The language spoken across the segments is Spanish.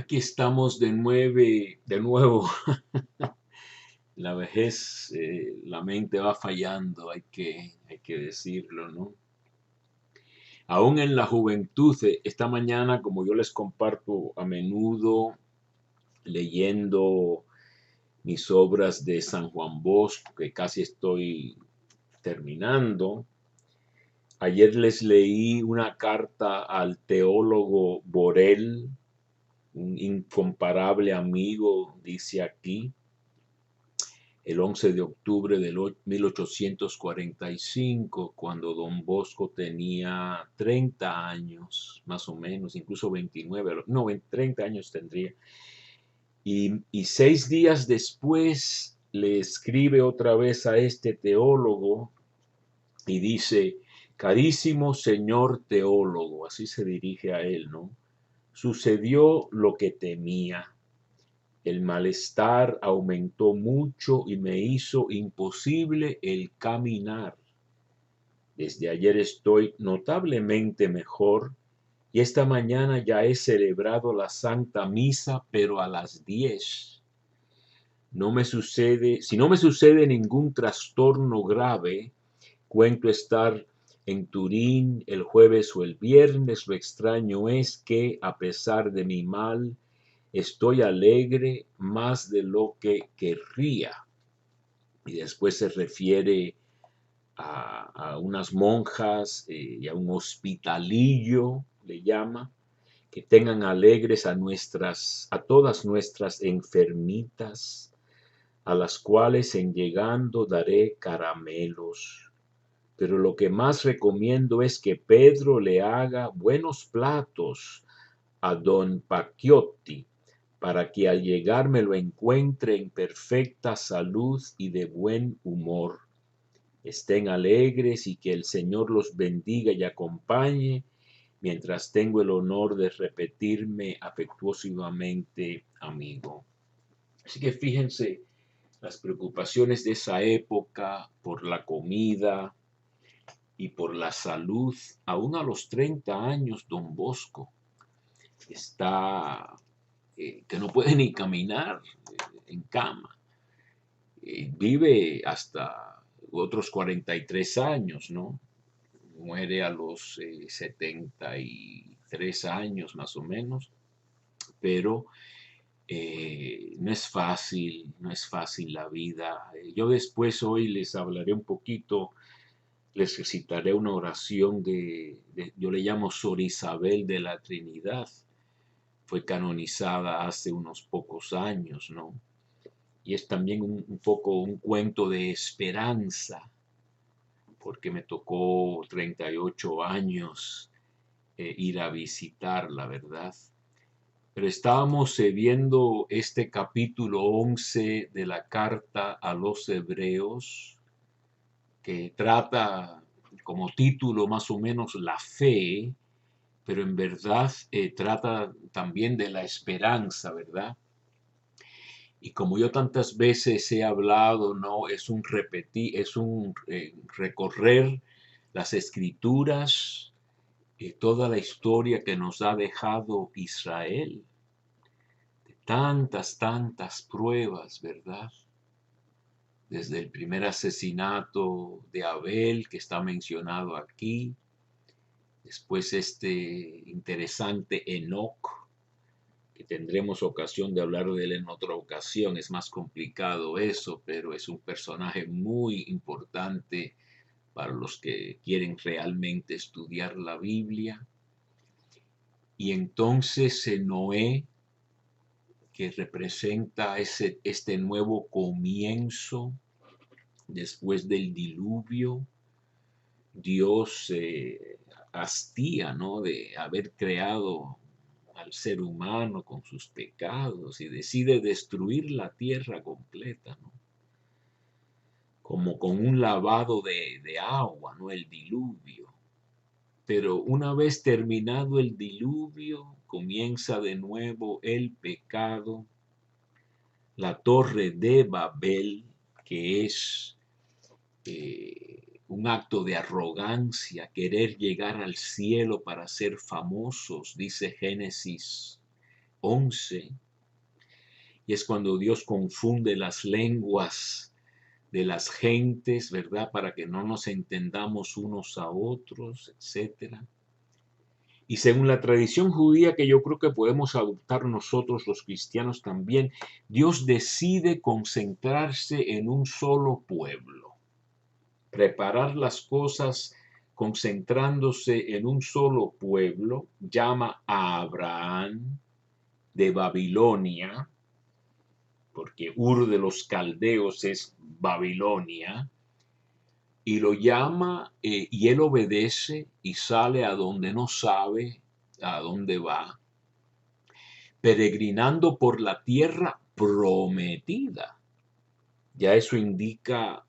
Aquí estamos de nuevo. La vejez, la mente va fallando, hay que decirlo, ¿no? Aún en la juventud, esta mañana, como yo les comparto a menudo, leyendo mis obras de San Juan Bosco, que casi estoy terminando. Ayer les leí una carta al teólogo Borel, un incomparable amigo, dice aquí, el 11 de octubre de 1845, cuando Don Bosco tenía 30 años, más o menos, incluso 29, no, 30 años tendría. Y 6 días después le escribe otra vez a este teólogo y dice: carísimo señor teólogo, así se dirige a él, ¿no? Sucedió lo que temía. El malestar aumentó mucho y me hizo imposible el caminar. Desde ayer estoy notablemente mejor y esta mañana ya he celebrado la Santa Misa, pero a las 10. Si no me sucede ningún trastorno grave, cuento estar en Turín el jueves o el viernes. Lo extraño es que, a pesar de mi mal, estoy alegre más de lo que querría. Y después se refiere a unas monjas y a un hospitalillo, le llama, que tengan alegres a todas nuestras enfermitas, a las cuales en llegando daré caramelos. Pero lo que más recomiendo es que Pedro le haga buenos platos a don Pacchiotti, para que al llegar me lo encuentre en perfecta salud y de buen humor. Estén alegres y que el Señor los bendiga y acompañe, mientras tengo el honor de repetirme afectuosamente amigo. Así que fíjense las preocupaciones de esa época por la comida y por la salud. Aún a los 30 años, Don Bosco está que no puede ni caminar, en cama. Vive hasta otros 43 años, ¿no? Muere a los 73 años más o menos, pero no es fácil la vida. Yo después hoy les hablaré un poquito, les recitaré una oración yo le llamo Sor Isabel de la Trinidad. Fue canonizada hace unos pocos años, ¿no? Y es también un poco un cuento de esperanza, porque me tocó 38 años ir a visitarla, ¿verdad? Pero estábamos viendo este capítulo 11 de la carta a los Hebreos, que trata como título más o menos la fe, pero en verdad trata también de la esperanza, ¿verdad? Y como yo tantas veces he hablado, no es un repetir, es un recorrer las escrituras, toda la historia que nos ha dejado Israel, de tantas pruebas, ¿verdad? Desde el primer asesinato de Abel, que está mencionado aquí, después este interesante Enoc, que tendremos ocasión de hablar de él en otra ocasión. Es más complicado eso, pero es un personaje muy importante para los que quieren realmente estudiar la Biblia. Y entonces Noé, que representa este nuevo comienzo después del diluvio. Dios hastía, ¿no?, de haber creado al ser humano con sus pecados y decide destruir la tierra completa, ¿no? Como con un lavado de agua, ¿no? El diluvio. Pero una vez terminado el diluvio, comienza de nuevo el pecado, la torre de Babel, que es un acto de arrogancia, querer llegar al cielo para ser famosos, dice Génesis 11, y es cuando Dios confunde las lenguas de las gentes, ¿verdad? Para que no nos entendamos unos a otros, etcétera. Y según la tradición judía, que yo creo que podemos adoptar nosotros los cristianos también, Dios decide concentrarse en un solo pueblo, preparar las cosas concentrándose en un solo pueblo, llama a Abraham de Babilonia, porque Ur de los Caldeos es Babilonia, y lo llama y él obedece y sale a donde no sabe a dónde va, peregrinando por la tierra prometida. Ya eso indica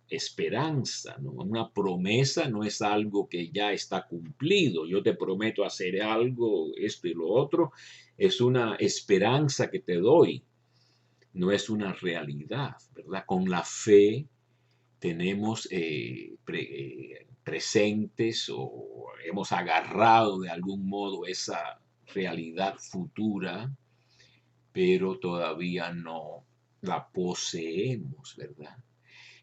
esperanza, ¿no? Una promesa no es algo que ya está cumplido. Yo te prometo hacer algo, esto y lo otro. Es una esperanza que te doy, no es una realidad, ¿verdad? Con la fe tenemos presentes o hemos agarrado de algún modo esa realidad futura, pero todavía no la poseemos, ¿verdad?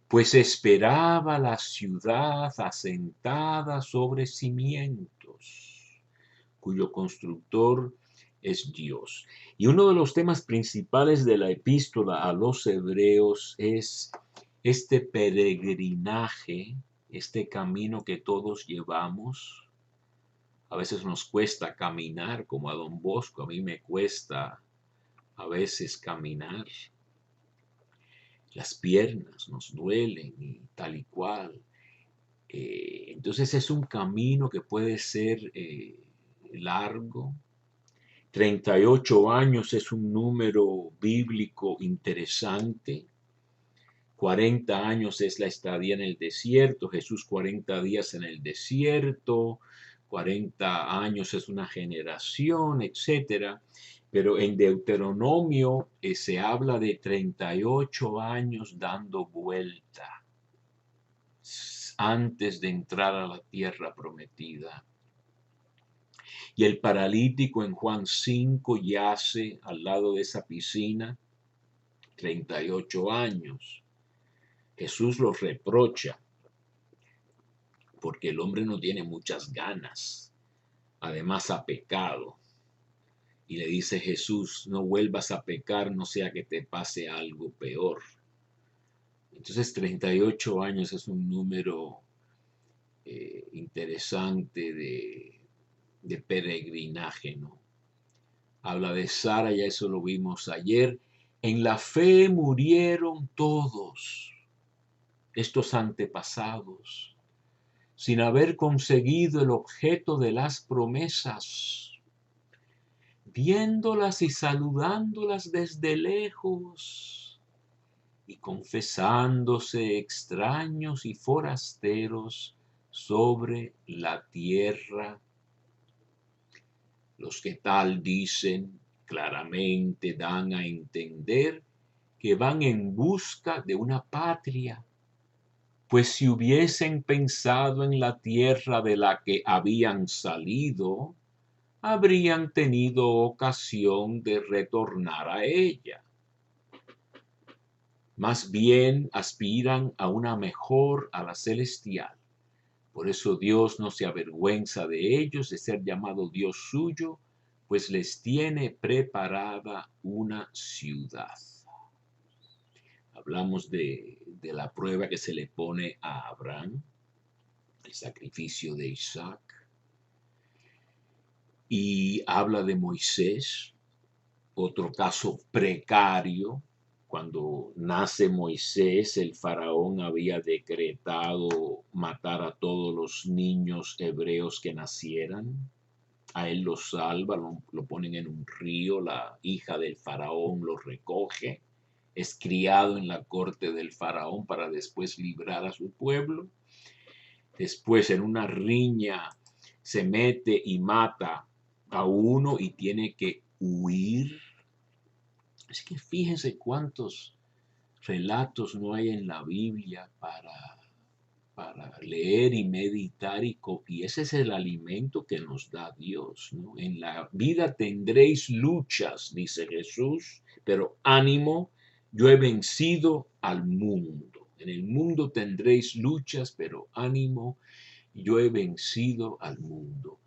Pues esperaba la ciudad asentada sobre cimientos, cuyo constructor es Dios. Y uno de los temas principales de la epístola a los hebreos es este peregrinaje, este camino que todos llevamos. A veces nos cuesta caminar, como a Don Bosco, a mí me cuesta a veces caminar. Las piernas nos duelen y tal y cual. Entonces es un camino que puede ser largo. 38 años es un número bíblico interesante. 40 años es la estadía en el desierto. Jesús 40 días en el desierto. 40 años es una generación, etcétera. Pero en Deuteronomio se habla de 38 años dando vuelta antes de entrar a la tierra prometida. Y el paralítico en Juan 5 yace al lado de esa piscina 38 años. Jesús los reprocha porque el hombre no tiene muchas ganas. Además ha pecado. Y le dice Jesús, no vuelvas a pecar, no sea que te pase algo peor. Entonces 38 años es un número interesante de peregrinaje, ¿no? Habla de Sara, ya eso lo vimos ayer. En la fe murieron todos estos antepasados, sin haber conseguido el objeto de las promesas, viéndolas y saludándolas desde lejos y confesándose extraños y forasteros sobre la tierra. Los que tal dicen claramente dan a entender que van en busca de una patria, pues si hubiesen pensado en la tierra de la que habían salido, habrían tenido ocasión de retornar a ella. Más bien aspiran a una mejor, a la celestial. Por eso Dios no se avergüenza de ellos, de ser llamado Dios suyo, pues les tiene preparada una ciudad. Hablamos de la prueba que se le pone a Abraham, el sacrificio de Isaac, y habla de Moisés, otro caso precario. Cuando nace Moisés, el faraón había decretado matar a todos los niños hebreos que nacieran. A él lo salva, lo ponen en un río, la hija del faraón lo recoge, es criado en la corte del faraón para después librar a su pueblo. Después en una riña se mete y mata a uno y tiene que huir. Así que fíjense cuántos relatos no hay en la Biblia para leer y meditar y ese es el alimento que nos da Dios, ¿no? En la vida tendréis luchas, dice Jesús, pero ánimo, yo he vencido al mundo. En el mundo tendréis luchas, pero ánimo, yo he vencido al mundo.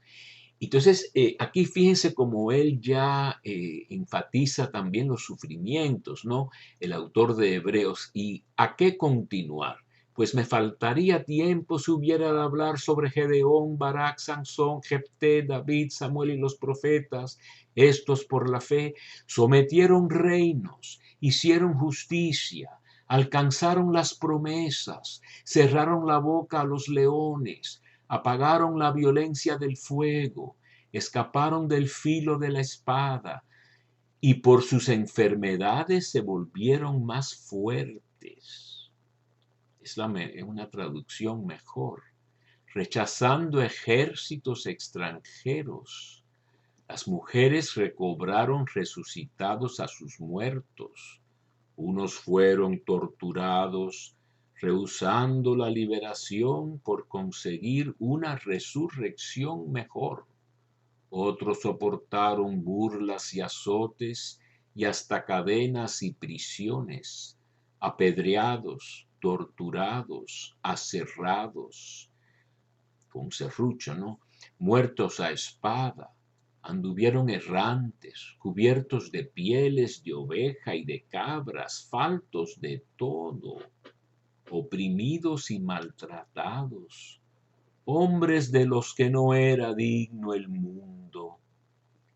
Entonces, aquí fíjense cómo él ya enfatiza también los sufrimientos, ¿no? El autor de Hebreos. ¿Y a qué continuar? Pues me faltaría tiempo si hubiera de hablar sobre Gedeón, Barak, Sansón, Jefté, David, Samuel y los profetas. Estos por la fe sometieron reinos, hicieron justicia, alcanzaron las promesas, cerraron la boca a los leones, apagaron la violencia del fuego, escaparon del filo de la espada y por sus enfermedades se volvieron más fuertes. Es una traducción mejor. Rechazando ejércitos extranjeros, las mujeres recobraron resucitados a sus muertos. Unos fueron torturados, rehusando la liberación por conseguir una resurrección mejor. Otros soportaron burlas y azotes y hasta cadenas y prisiones, apedreados, torturados, aserrados, con serrucho, ¿no? Muertos a espada, anduvieron errantes, cubiertos de pieles de oveja y de cabras, faltos de todo, oprimidos y maltratados, hombres de los que no era digno el mundo,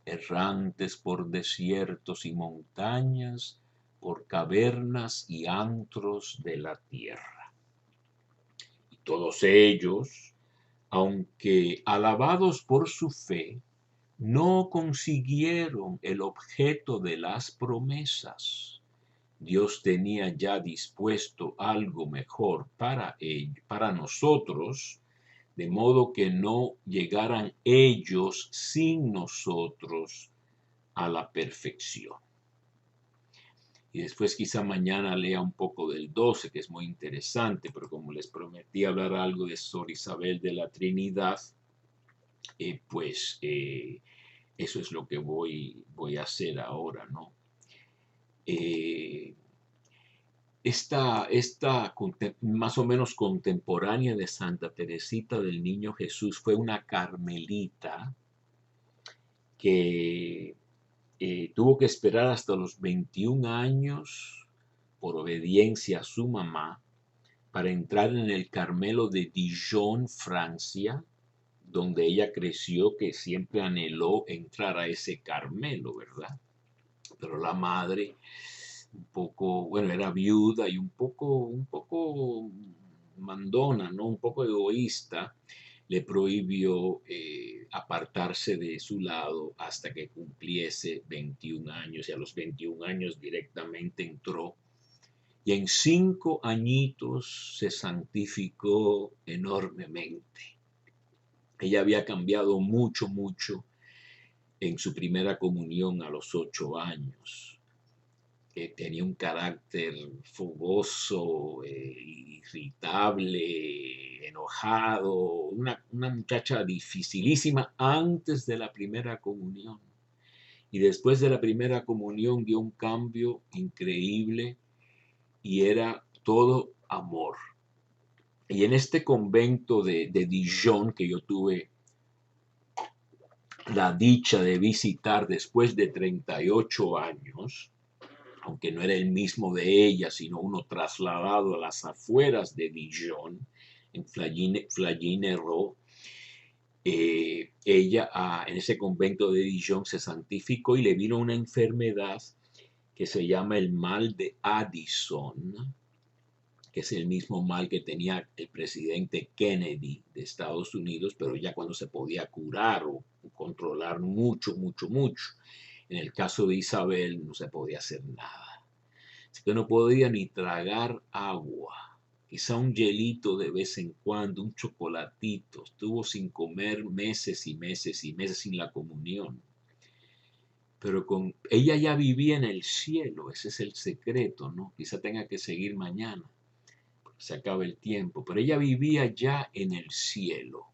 errantes por desiertos y montañas, por cavernas y antros de la tierra. Y todos ellos, aunque alabados por su fe, no consiguieron el objeto de las promesas. Dios tenía ya dispuesto algo mejor para nosotros, de modo que no llegaran ellos sin nosotros a la perfección. Y después quizá mañana lea un poco del 12, que es muy interesante, pero como les prometí hablar algo de Sor Isabel de la Trinidad, eso es lo que voy a hacer ahora, ¿no? Esta más o menos contemporánea de Santa Teresita del Niño Jesús fue una carmelita que tuvo que esperar hasta los 21 años por obediencia a su mamá para entrar en el Carmelo de Dijon, Francia, donde ella creció, que siempre anheló entrar a ese Carmelo, ¿verdad? Pero la madre, un poco, bueno, era viuda y un poco mandona, ¿no? Un poco egoísta, le prohibió apartarse de su lado hasta que cumpliese 21 años y a los 21 años directamente entró y en 5 añitos se santificó enormemente. Ella había cambiado mucho en su primera comunión a los 8 años. Tenía un carácter fogoso, irritable, enojado, una muchacha dificilísima antes de la primera comunión. Y después de la primera comunión dio un cambio increíble y era todo amor. Y en este convento de Dijon que yo tuve la dicha de visitar después de 38 años, aunque no era el mismo de ella, sino uno trasladado a las afueras de Dijon, en Flagey-Nerot, ella en ese convento de Dijon se santificó y le vino una enfermedad que se llama el mal de Addison, que es el mismo mal que tenía el presidente Kennedy de Estados Unidos, pero ya cuando se podía curar o controlar mucho. En el caso de Isabel no se podía hacer nada. Así que no podía ni tragar agua. Quizá un hielito de vez en cuando, un chocolatito. Estuvo sin comer meses y meses sin la comunión. Pero ella ya vivía en el cielo, ese es el secreto, ¿no? Quizá tenga que seguir mañana. se acaba el tiempo, pero ella vivía ya en el cielo.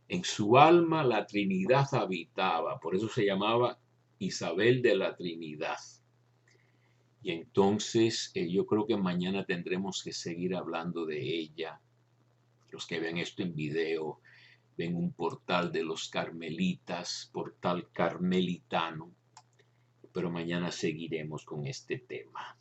En su alma la Trinidad habitaba, por eso se llamaba Isabel de la Trinidad. Y entonces yo creo que mañana tendremos que seguir hablando de ella. Los que ven esto en video, ven un portal de los carmelitas, portal carmelitano, pero mañana seguiremos con este tema.